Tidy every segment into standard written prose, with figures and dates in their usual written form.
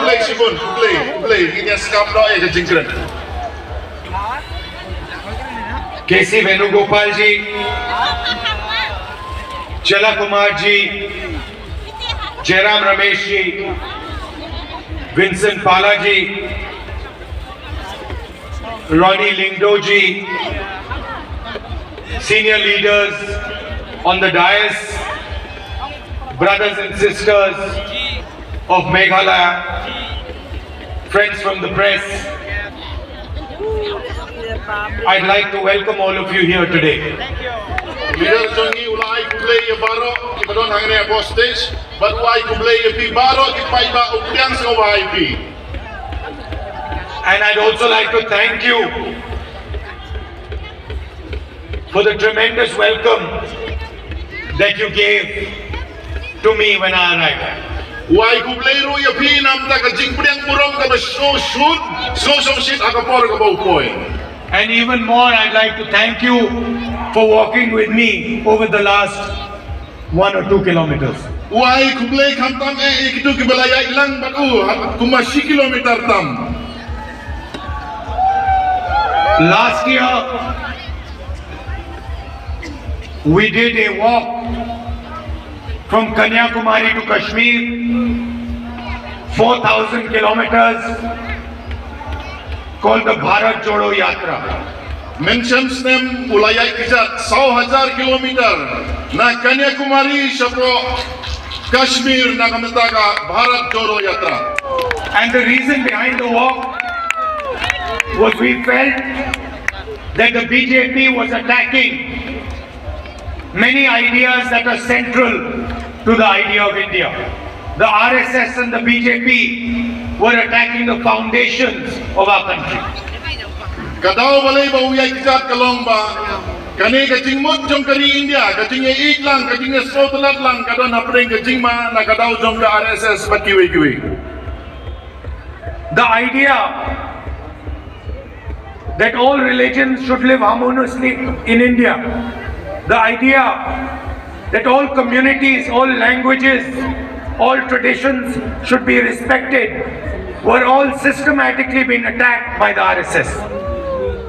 kublay sibun, kublay. Ini skam doa ya kejingkran. KC Venugopal ji, Chella Kumar ji, Jairam Ramesh ji, Vincent Pala ji, Ronnie Lyngdoh ji, senior leaders on the dais, brothers and sisters of Meghalaya, friends from the press, I'd like to welcome all of you here today. Leader jongi ulai kublay ya baro, kita don hangene abo stage, but ulai kublay ya pi baro di paiba ukyang sa ulai pi. And I'd also like to thank you for the tremendous welcome that you gave to me when I arrived. Ulai kublay ro ya pi nam ta ka jingpriang purong ka ba so shit akapor ka ba upoy. And even more, I'd like to thank you for walking with me over the last 1 or 2 kilometers. Ulai kublay kam tam ikitu kibalaya ilang batu kumashi kilometer tam. Last year, we did a walk from Kanyakumari to Kashmir, 4,000 kilometers, called the Bharat Jodo Yatra. Mentions them ulayai kijat 100,000 kilometer na Kanyakumari shapo Kashmir na kamataga Bharat Jodo Yatra. And the reason behind the walk was we felt that the BJP was attacking many ideas that are central to the idea of India. The RSS and the BJP were attacking the foundations of our country. Kadao balay ba uyay kijat kalong ba kani kajing mot jong kari India kajing ik lang kajing sotalat lang kadon hapring kajing ma na kadao jong ka RSS patiwi. The idea that all religions should live harmoniously in India, the idea that all communities, all languages, all traditions should be respected, were all systematically being attacked by the RSS.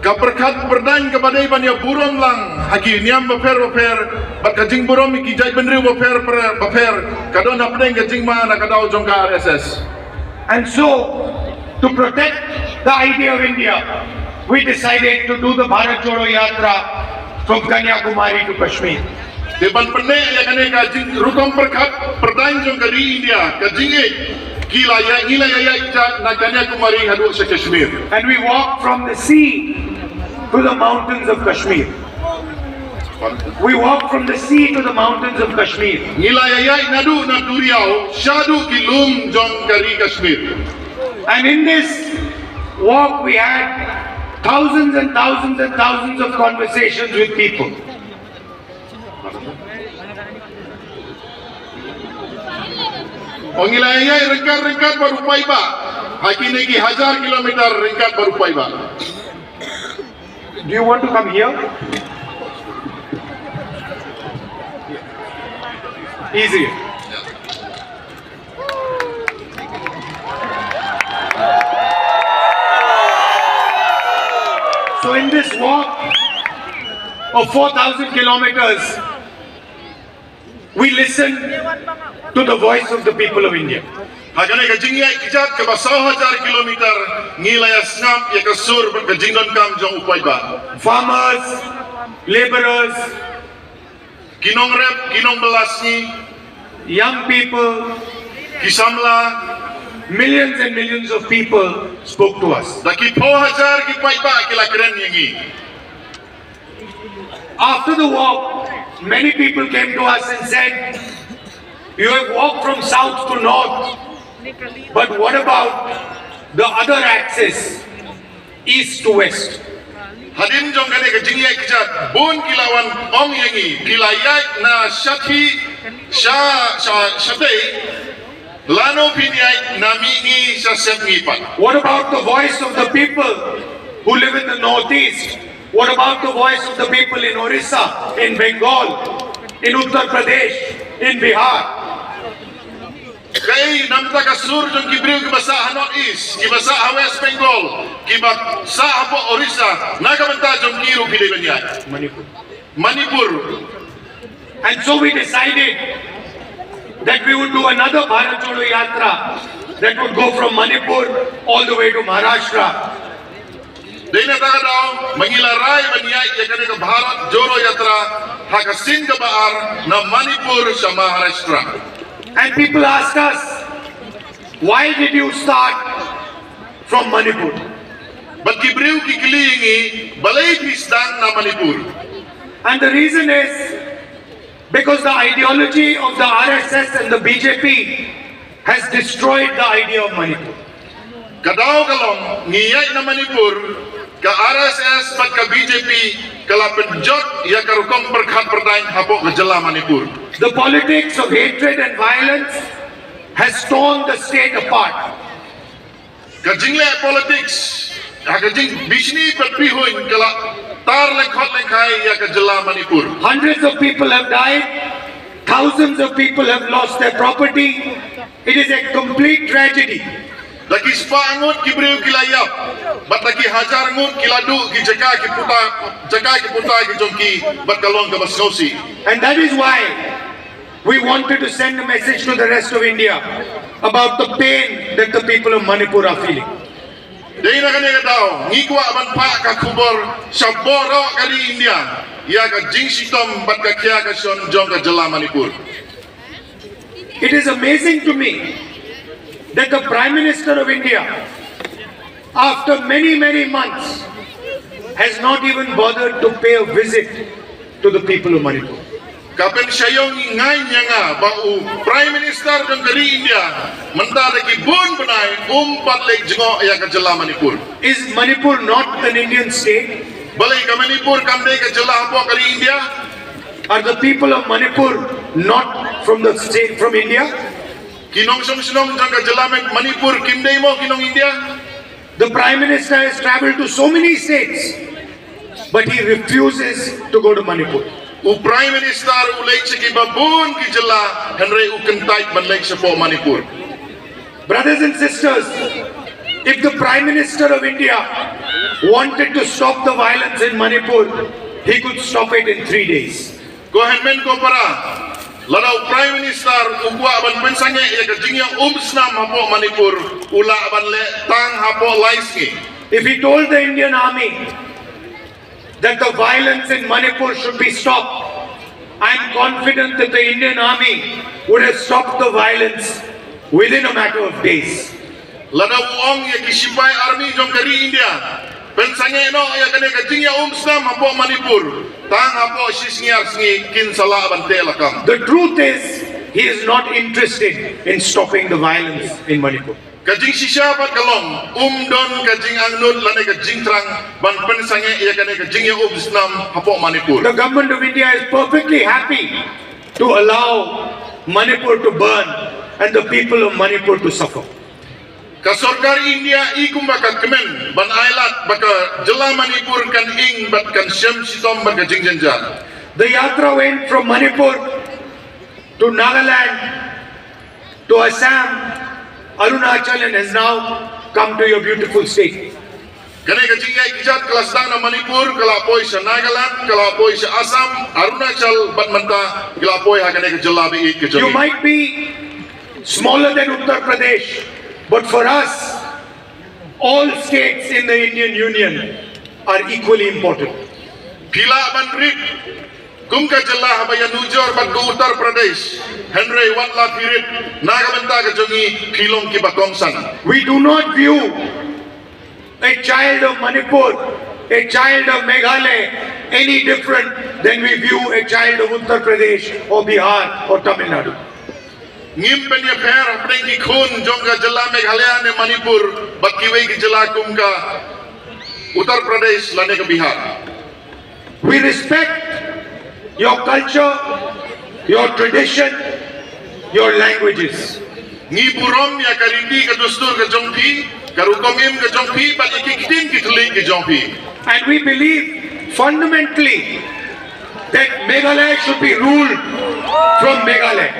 Kaperkat perdan kepada iban ya burom lang haki niam baper bat kajing burom iki jai benriu baper kadon hapring kajing ma na kadao jong ka RSS. And so, to protect the idea of India, we decided to do the Bharat Jodo Yatra from Kanyakumari to Kashmir. Depan perne ya kane kajing rukom perkat perdan jong kari India kajing gila ya ijat na Kanyakumari hadu sa Kashmir. And we walked from the sea to the mountains of Kashmir. We walked from the sea to the mountains of Kashmir. Gila ya nadu na duriao shadu kilum jong kari Kashmir. And in this walk we had thousands and thousands and thousands of conversations with people. Ongilayay ringkat barupai ba. Hakini ki 1000 kilometer ringkat barupai ba. Do you want to come here? Easy. So in this walk of 4,000 kilometers, we listen to the voice of the people of India. Hagane kajing ya kijat ke 100,000 kilometer ngilaya snap ya kasur berkajingdon kam jong upai ba. Farmers, laborers, Kinong rep, kinong belasni, young people, kisamla, millions and millions of people spoke to us. daki 4,000 ki pai ba kila keren yangi. After the walk, many people came to us and said, you have walked from south to north, but what about the other axis, east to west? Hadim jong kane kajing ya kijat bon kilawan ong yangi kilayak na shatei lano pinyai namingi sa setngipan. What about the voice of the people who live in the northeast? What about the voice of the people in Orissa, in Bengal, in Uttar Pradesh, in Bihar? Kay namta ka sur jong kibriw kibasa North East, kibasa West Bengal, kibasa hapo Orissa, nagamanta jong kiru pilibanya. Manipur. And so we decided that we would do another Bharat Jodo Yatra that would go from Manipur all the way to Maharashtra. Dahil daw mangilaray maniyay yakani ka Bharat Jodo Yatra hakasin ka baar na Manipur sa Maharashtra. And people ask us, why did you start from Manipur? But kibriw kikilingi balay pisdan na Manipur. And the reason is because the ideology of the RSS and the BJP has destroyed the idea of Manipur. Kadaw kalong ngiyay na Manipur ka RSS pat ka BJP kalapenjot ya karukong perkhat perdain hapo ka jala Manipur. The politics of hatred and violence has torn the state apart. Kajingle politics kajing bisni patpihoin kala tar lekhot lekhay ya ka jala Manipur. Hundreds of people have died. Thousands of people have lost their property. It is a complete tragedy. Lagi sepangut kibriu kilayap, bat lagi hajar ngut kiladu ki jaga ki puta ki jongki bat kalong ke Basnosi. And that is why we wanted to send a message to the rest of India about the pain that the people of Manipur are feeling. Dahil na kanina daw, ngikwa man pa ka kubor sa boro kali India, ya ka jing sitom bat ka kya ka son jong ka jala Manipur. It is amazing to me that the Prime Minister of India, after many months, has not even bothered to pay a visit to the people of Manipur. Kapen sayong ngay niya nga ba Prime Minister ng kali India, mantara ki bun banay umpat lek jingo ya ka jala Manipur. Is Manipur not an Indian state? Balay ka Manipur kamde ka jala hapo kali India? Are the people of Manipur not from the state, from India? Kinong sinong jang ka jala Manipur kimde mo kinong India? The Prime Minister has travelled to so many states, but he refuses to go to Manipur. U Prime Minister ulay sige babun ki jala henry ukentay banlay sa po Manipur. Brothers and sisters, if the Prime Minister of India wanted to stop the violence in Manipur, he could stop it in 3 days. Ko henmen ko para ladaw Prime Minister ukwa ban pensanya ya kajingya umsnam hapo Manipur ula ban le tang hapo laiski. If he told the Indian Army that the violence in Manipur should be stopped, I am confident that the Indian Army would have stopped the violence within a matter of days. Ladaw ong ya kisipay army jong kari India pensanya no ya kane kajingya umsnam hapo Manipur tang hapo sisngiar sngi kin sala ban telakam. The truth is, he is not interested in stopping the violence in Manipur. Kajing sisya pat kalong don kajing angnut lane kajing trang ban pensanya ya kane kajingya umsnam hapo Manipur. The government of India is perfectly happy to allow Manipur to burn and the people of Manipur to suffer. Kasorkar India ikum baka kemen ban ailat baka jela Manipur kan ing bat kan syam sitom baka jingjanjan. The yatra went from Manipur to Nagaland to Assam, Arunachal, and has now come to your beautiful state. Kane kajingya kijat kelas dang na Manipur kalapoy sa Nagaland kalapoy sa Assam Arunachal bat manta kalapoy ha kane kajela bi ik You might be smaller than Uttar Pradesh, but for us, all states in the Indian Union are equally important. Pila ban rit kum ka jela habaya nujor bat ku Uttar Pradesh Henry watla pirit nagamenta ka jongi kilong ki bakongsan. We do not view a child of Manipur, a child of Meghalaya any different than we view a child of Uttar Pradesh or Bihar or Tamil Nadu. Ngim penya pher apne ki khun jonga jela Meghalaya ne Manipur bat kiwe ki jela kum ka Uttar Pradesh lane ka Bihar. We respect your culture, your tradition, your languages. Ngi purom ya kariti ka dustur ka jongpi karukomim ka jongpi bat ikikitin ki thli ki jongpi. And we believe fundamentally that Meghalaya should be ruled from Meghalaya.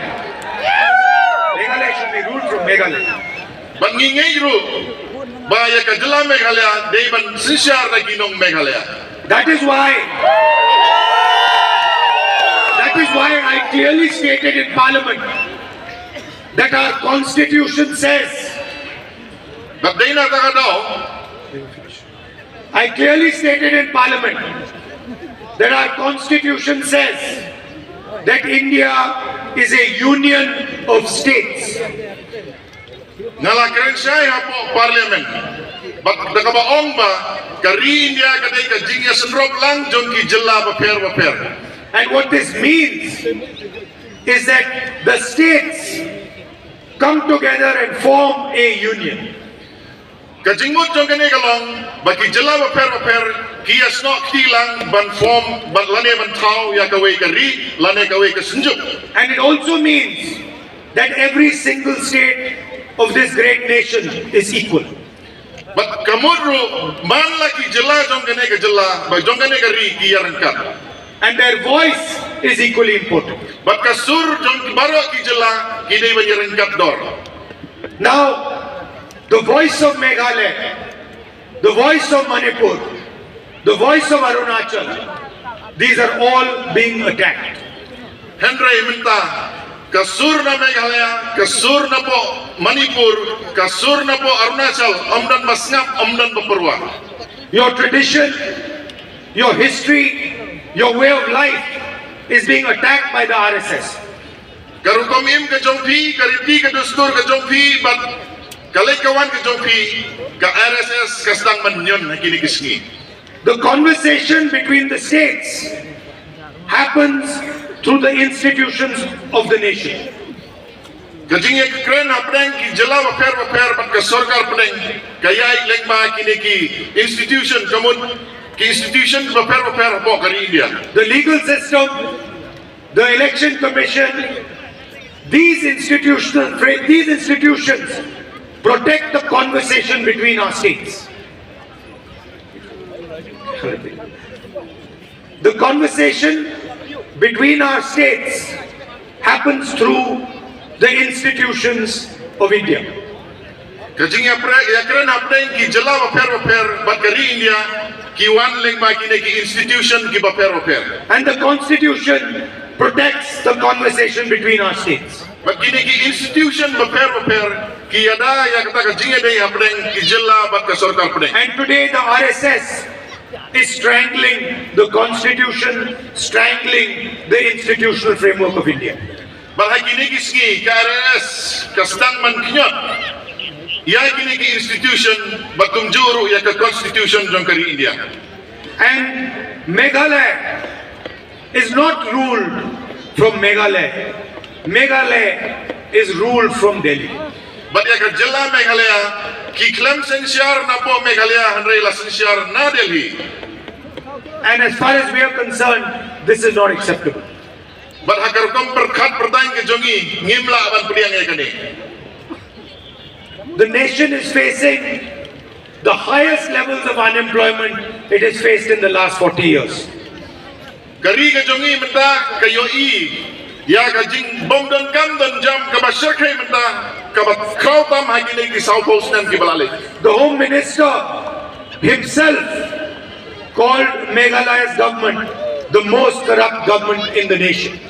Meghalaya should be ruled Meghalaya. But ngingay ru baya ka jela Meghalaya dei ban sinsyar na ginong Meghalaya. That is why I clearly stated in Parliament that our constitution says, But dei na takadaw I clearly stated in Parliament that our constitution says that India is a union of states. ngalakren siya hapo parliament. But dakabaong ba kari India kadai ka jingya senrop lang jong ki jela baper. And what this means is that the states come together and form a union. Kajingmut jong kene kalong baki jela baper kia snok tilang ban form ban lane ban tau ya kawe kari lane kawe ka senjuk. And it also means that every single state of this great nation is equal. But kamudru man laki jela jong kene ka jela ba jong kene kari kia rangkat. And their voice is equally important. But kasur jong baro ki jela kidai ba rangkat dor. Now, the voice of Meghalaya, the voice of Manipur, the voice of Arunachal, these are all being attacked. Henry minta kasur na Meghalaya, kasur na po Manipur, kasur na po Arunachal, amdan masngap, amdan baperwa. Your tradition, your history, your way of life is being attacked by the RSS. Karukomim ka jongpi, kariti ka dustur ka jongpi, but kalikawan ka jongpi, ka RSS kastang manyon na kinikisngi. The conversation between the states happens through the institutions of the nation. Kajingnya kekeren apreng ki jela baper but ka sarkar apreng kaya lengma kini ki institution kamun ki institution baper po kari India. The legal system, the election commission, these institutions protect the conversation between our states. The conversation between our states happens through the institutions of India. Kajingnya kekeren apreng ki jela baper but kari India ki wan lengma kini ki institution ki baper. And the constitution protects the conversation between our states. But kini ki institution baper ki ada ya kata kajingnya dei apreng ki jela but ka sarkar apreng. And today the RSS is strangling the constitution, strangling the institutional framework of India. Bahai kini ki ski KRS kastang man kinyot. Ya kini ki institution batum juru ya ke constitution jong kari India. And Meghalaya is not ruled from Meghalaya. Meghalaya is ruled from Delhi. But ya ke jela Meghalaya ki Klam sensyar na po Meghalaya handrai la sensyar na Delhi. And as far as we are concerned, this is not acceptable. But hakar kom perkhat pertain ke jongi ngimla ban pediang ya kani. The nation is facing the highest levels of unemployment it has faced in the last 40 years. Kari ke jongi menta kayo ya ka jing bom dan kam dan jam ka basar kai menta ka bat kau tam ha kini ki South Coast nan ki balale. The Home Minister himself called Meghalaya's government the most corrupt government in the nation.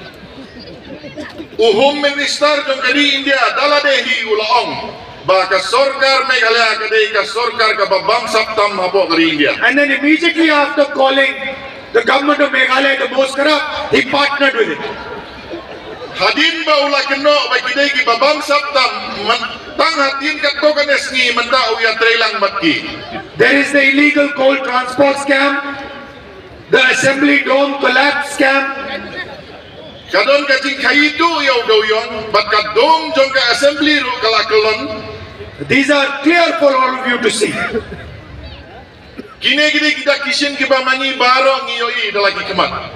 Home Minister jong kari India dala dehi ulaong ba ka sarkar Meghalaya kadai ka sarkar ka babam saptam hapo kari India. And then immediately after calling the government of Meghalaya the most corrupt, he partnered with it. Hadin ba ula keno ba kidai ki babam saptam tang hatin ka to kanes ni manta uya trailang matki. There is the illegal coal transport scam, the assembly dome collapse scam. Kadon ka jing kaitu yaw doyong bat ka dom jong ka assembly ru kalakelon. These are clear for all of you to see. Kine gide kita kisin ki ba mangi baro ngiyoi dalaki kemat.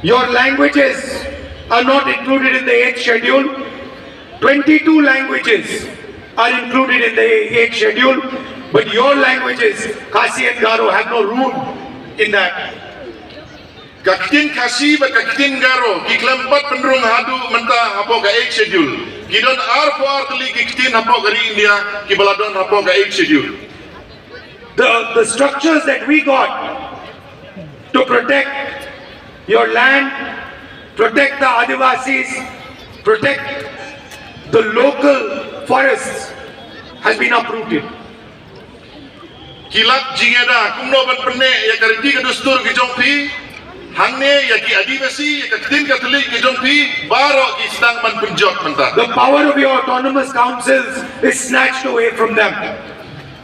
Your languages are not included in the 8th schedule. 22 languages are included in the 8th schedule, but your languages, Khasi and Garo, have no room in that. Kakitin Khasi ba kakitin Garo ki Klam pat penrung hadu menta hapo ka 8 schedule. Kidon arpo artli kitin hapo gari India kibaladon hapo ga 8 schedule. The structures that we got to protect your land, protect the Adivasis, protect the local forests has been uprooted. Kilat jingeda kumno ban penne ya kariti ka dustur ki jongpi hangne ya ki adivasi ya ka tin katolik ki jongpi baro ki sedang man penjot menta. The power of your autonomous councils is snatched away from them.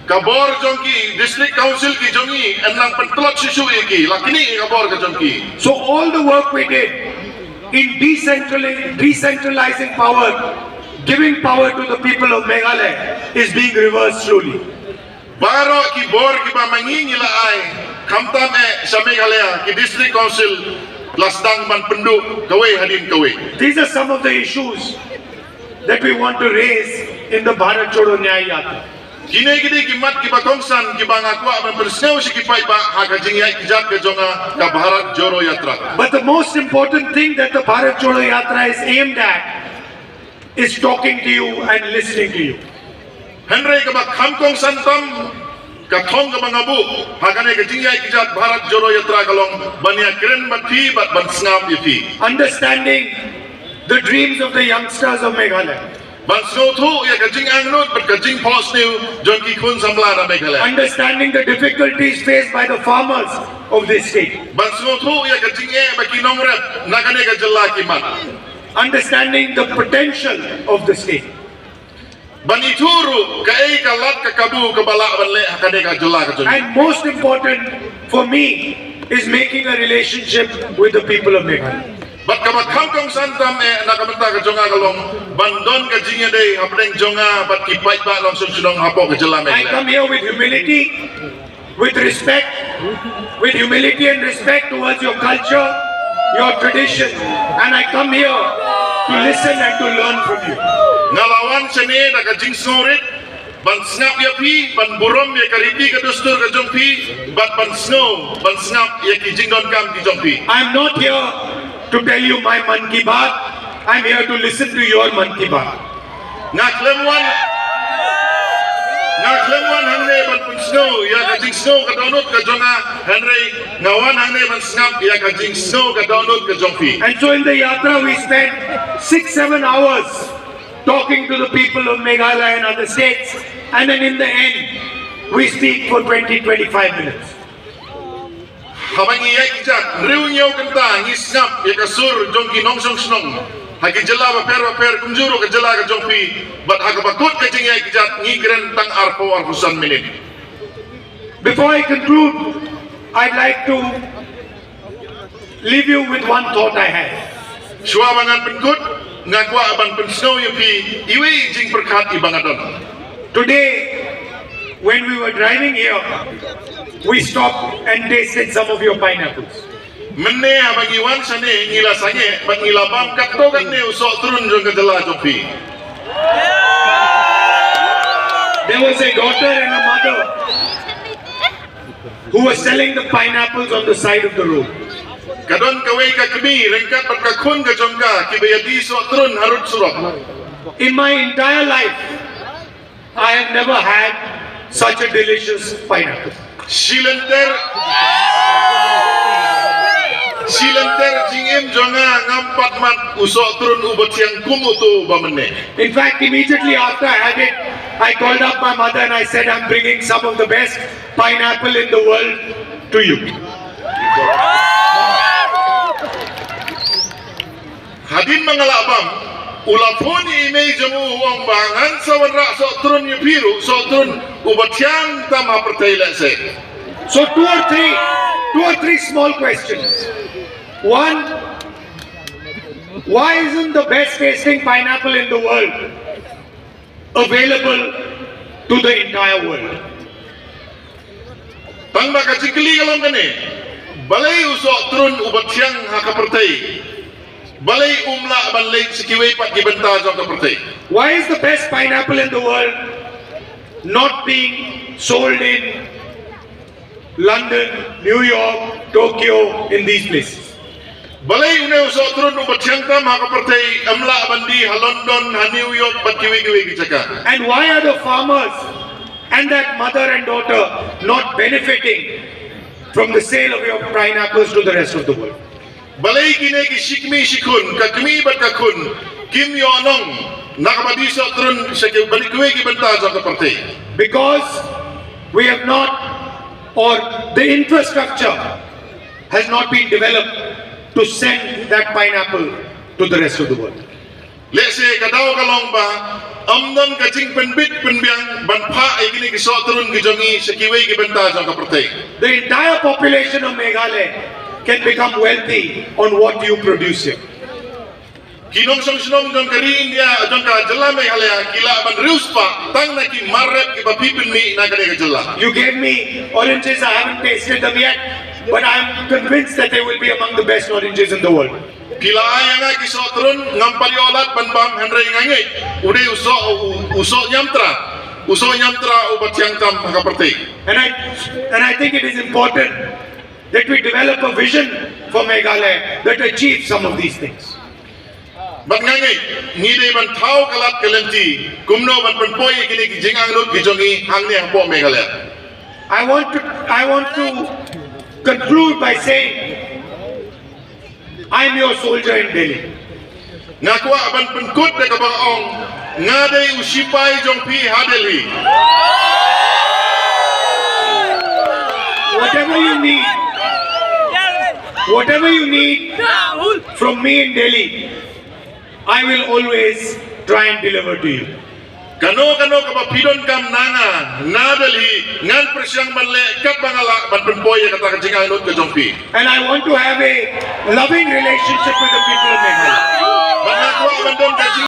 Kabor jongki district council ki jongi enang pentelot sisu iki lakini kabor ka jongki. So all the work we did in decentralizing power, giving power to the people of Meghalaya is being reversed slowly. Baro ki bor ki ba mangingi la ai kamtam sa Meghalaya ki district council lasdang man pendu kawe hadin kawe. These are some of the issues that we want to raise in the Bharat Chodo Nyaya Yatra. Kini gidi ki mat ki ba kongsan ki ba ngakwa ban bersneu si ki pai ba ha ka jingai ki jat ka jonga ka Bharat Jodo Yatra. But the most important thing that the Bharat Chodo Yatra is aimed at is talking to you and listening to you. Henry ka ba khamkong santam ka thong ka mangabu hakane ka jingai ki jat Bharat Jodo Yatra kalong bania kren bati bat ban snap yapi. Understanding the dreams of the youngsters of Meghalaya. Ban snow thu ya ka jing angnut bat ka jing pos new jon ki khun samla na Meghalaya. Understanding the difficulties faced by the farmers of this state. Ban snow thu ya ka jing ba ki nongret nakane ka jalla ki mat. Understanding the potential of the state. Bani turu ka ei ka lat ka kabu ka bala ban le hakane ka jalla ka jon. And most important for me is making a relationship with the people of Meghalaya. Bat ka ba khamkong santam nakamenta ka jonga kalong bandon ka jinge dei hapdeng jonga bat ki pai ba long sunong hapo ka jalla I Meghalaya. come here with humility, with respect, with humility and respect towards your culture, your tradition, and I come here to listen and to learn from you. Ngalawan sene da ka jing snorit ban snap ya pi ban burom ya kariti ka dustur ka jongpi bat ban snow ban snap ya ki jing don kam ki jongpi. I am not here to tell you my man ki baat. I am here to listen to your man ki baat. Ngaklemwan hangne ban pun snow ya ka jing snow ka donut ka jonga Henry ngawan hangne ban snap ya ka jing snow ka donut ka jongpi. And so in the yatra we spent 6-7 hours talking to the people of Meghalaya and other states, and then in the end we speak for 20-25 minutes. Habang iyak jat riunyaw kanta ngi snap ya ka sur jongki nongsong snong hagi jela ba per kumjuro ka jela ka jongpi bat haga bakut ka jing iyak jat ngi kren tang arpo arpusan minit. Before I conclude, I'd like to leave you with one thought I had. Shua bangan penkut ngakwa aban pensno yupi iwi jing perkat ibangadon. Today, when we were driving here, we stopped and tasted some of your pineapples. Menne abang iwan sane ngila sange bat ngila bam katogan ne usok turun jong ka jela jongpi. There was a daughter and a mother who were selling the pineapples on the side of the road. Kadon kawai ka kemi rengkat bat ka khun ka jongka ki bayadi sok turun harut surok. In my entire life, I have never had such a delicious pineapple. Silenter jingim jonga ngampat mat usok turun ubat yang kumutu bamene. In fact, immediately after I had it, I called up my mother and I said, I'm bringing some of the best pineapple in the world to you. Hadin mangalabam ulapun ime jamu uang bangan sawanra sok turun yupiru sok turun ubat yang tama pertailah se. So two or three small questions. One, why isn't the best tasting pineapple in the world available to the entire world? Tang baka cikli kalong kene balai usok turun ubat yang hakapertai balai umla balai sikiway pat gibenta jong kapertai. Why is the best pineapple in the world not being sold in London, New York, Tokyo, in these places? Balay une usok turun ubat siangtam haka partai amla bandi ha London ha New York bat kiwi gicaka. And why are the farmers and that mother and daughter not benefiting from the sale of your pineapples to the rest of the world? Balay kine ki shikmi shikun kakmi bat kakun kim yo anong nakabadiso turun sa balik ki banta sa partai. Because we have not, or the infrastructure has not been developed to send that pineapple to the rest of the world. Let's say kadaw kalong ba amdan kaching penbit penbiang banpa ay kini kisok turun kijongi sa kiwi banta sa partai. The entire population of Meghalaya can become wealthy on what you produce here. Kinong song jong kari India jong ka jala Meghalaya kila ban rius pa tang na ki marret ki bapipin mi na kare ka jala. You gave me oranges, I haven't tasted them yet, but I'm convinced that they will be among the best oranges in the world. Kila ay nga kisok turun ngam paliolat banbam handray ngangay uday uso nyamtra ubat siangtam haka partai. And I think it is important that we develop a vision for Meghalaya that achieves some of these things. Bat ngangay ngide ban thau kalat kalenti kumno ban penpoy kini kijing angnut kijongi hangni hapo Meghalaya. I want to conclude by saying I'm your soldier in Delhi. Ngakwa ban penkut de kabaong ngadai usipay jong pi hadeli. Whatever you need from me in Delhi, I will always try and deliver to you. Kano kaba pidon kam nanga nadali ngan presyang manle kat bangala ban penpoy kata kajing angnut ke jong pi. And I want to have a loving relationship with the people of Meghalaya. Bangakwa ban don kajing